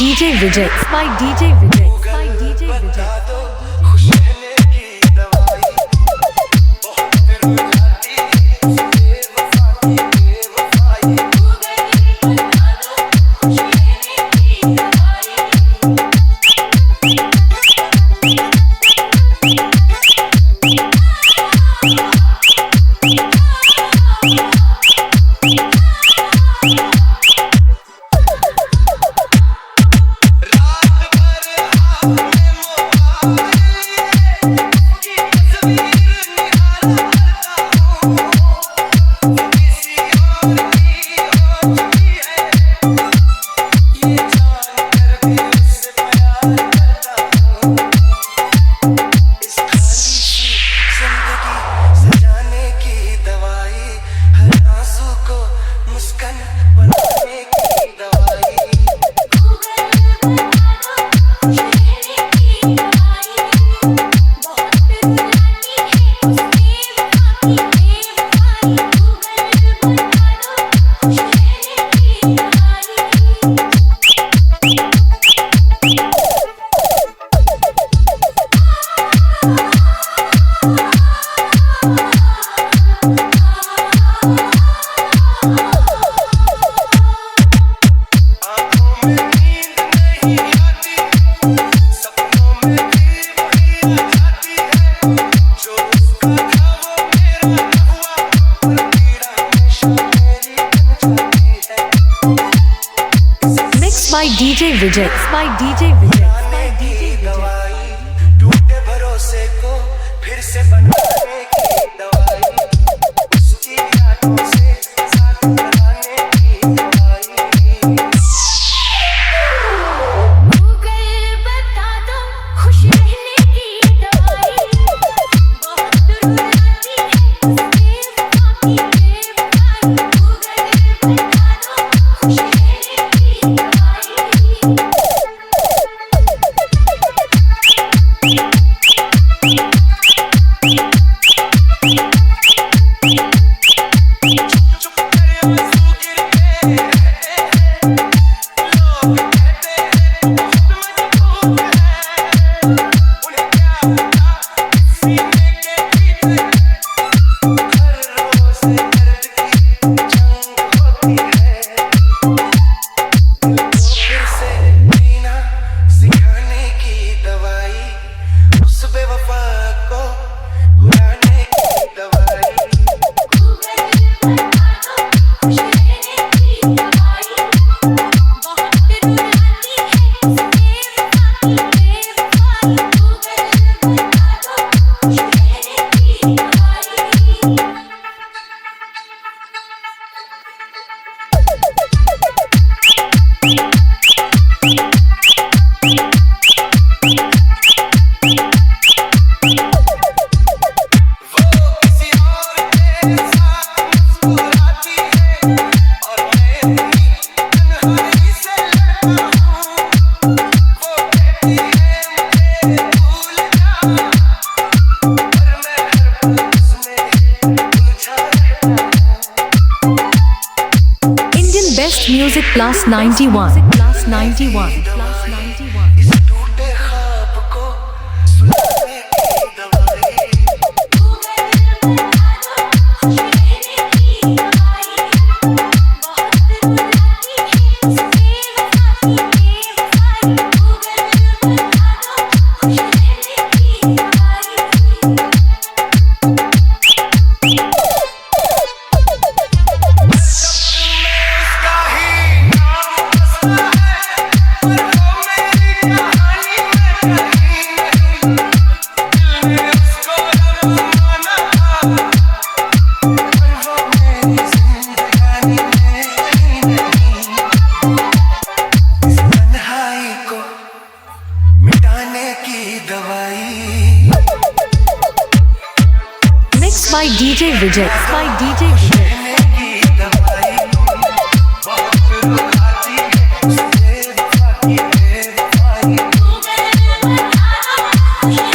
DJ Vijay. My DJ Vijay. My DJ Vijay. My DJ Vijay. My DJ Vijay. My DJ Vijay. टूटे भरोसे को फिर से बनाने की दवाई, उसकी यादों से साथ बनाने की दवाई। गूगल बता दो खुश रहने की दवाई, बहुत दूर आती है उससे बाकी बेवफाई। गूगल बता दो खुश रहने की दवाई। Best Music Plus 91. Plus 91. Plus 91. इस टूटे ख्वाब को सुनाने की दवाई। Mixed by DJ Vijay. My DJ Vijay. Google बता दो खुश